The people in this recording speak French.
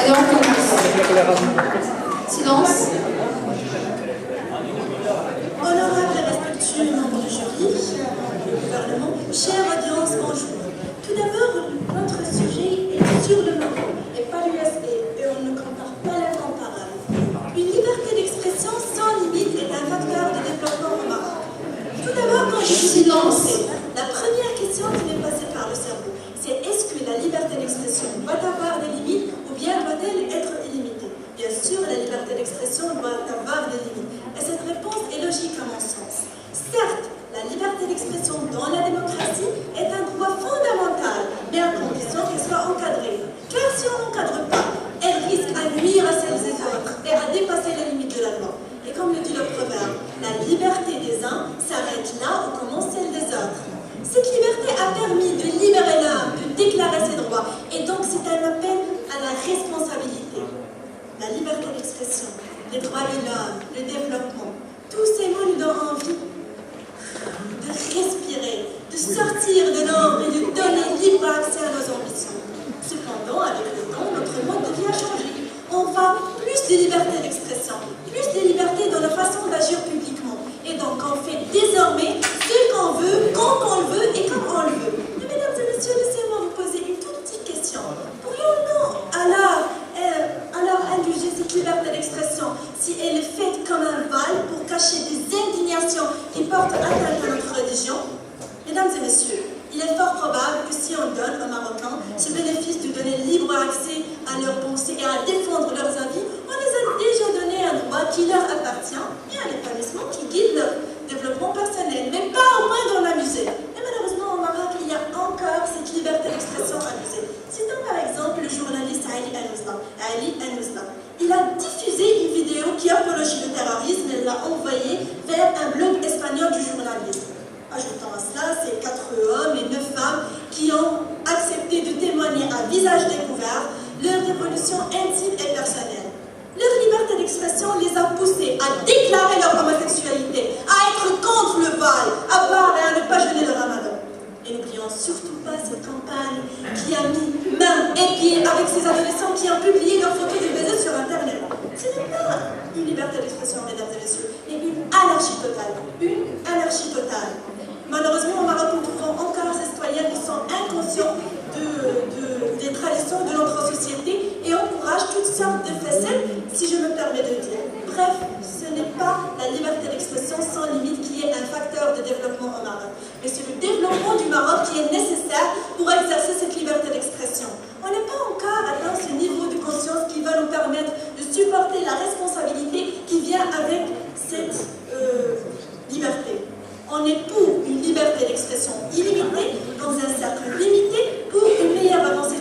Allez, on commence. Silence. Honorable et respectueux membres du jury, cher gouvernement, chère audience, bonjour. Tout d'abord, notre sujet est sur le Maroc et pas l'USA, et on ne compare pas l'incomparable. Une liberté d'expression sans limite est un facteur de développement au Maroc. Tout d'abord, quand je dis silence, la première question qui m'est passée par le cerveau, c'est est-ce que la liberté d'expression doit avoir des limites ou bien doit-elle être illimitée? Bien sûr, la liberté d'expression doit avoir des limites. Et cette réponse est logique à mon sens. Certes, la liberté d'expression dans la démocratie est un droit fondamental, mais à condition qu'elle soit encadrée. Car si on n'encadre pas, elle risque à nuire à celles et autres et à dépasser les limites de la loi. Et comme le dit le proverbe, la liberté des uns s'arrête là où commence celle des autres. Cette liberté a permis de libérer l'homme, de déclarer ses droits, et donc c'est un appel à la responsabilité. La liberté d'expression, les droits de l'homme, le développement, tous ces mots nous donnent envie de respirer, de sortir de l'ombre et de donner libre accès à nos ambitions. Cependant, avec le temps, notre mode de vie a changé. On va plus de liberté d'expression, plus de liberté dans la façon d'agir publiquement. Et donc, on fait désormais ce qu'on veut, quand on le veut et comme on le veut. Mais mesdames et messieurs, laissez-moi vous poser une toute petite question. Pourrions-nous alors indulger cette liberté d'expression si elle est faite comme un voile pour cacher des indignations qui portent atteinte à notre religion? Mesdames et messieurs, il est fort probable que si on donne aux Marocains ce bénéfice de donner libre accès à leurs pensées et à défendre leurs avis, on les a déjà donné un droit qui leur appartient et un épanouissement qui guide leur développement personnel, mais pas au point d'en abuser. Et malheureusement, au Maroc, il y a encore cette liberté d'expression abusée. Citons par exemple le journaliste Ali Enousla. Il a diffusé une vidéo qui apologie le terrorisme et l'a envoyée vers un blog espagnol du journaliste. Ajoutant à cela, ces 4 hommes et 9 femmes qui ont accepté de témoigner à visage découvert leur révolution intime et personnelle. Leur liberté d'expression les a poussés à déclarer leur homosexualité, à être contre le voile, à boire et à ne pas jeûner le ramadan. Et n'oublions surtout pas cette campagne qui a mis main et pied avec ces adolescents qui ont publié leurs photos de baisers sur Internet. Ce n'est pas une liberté d'expression, mesdames et messieurs, mais une anarchie totale. Une anarchie totale. Malheureusement, au Maroc, nous trouvons encore ces citoyens qui sont inconscients des traditions de notre société et encouragent toutes sortes de facettes, si je me permets de dire. Bref, ce n'est pas la liberté d'expression sans limite qui est un facteur de développement au Maroc, mais c'est le développement du Maroc qui est nécessaire pour exercer cette liberté d'expression. On n'est pas encore atteint ce niveau de conscience qui va nous permettre de supporter la responsabilité qui vient avec cette liberté. On est pour une liberté d'expression illimitée, dans un cercle limité, pour une meilleure avancée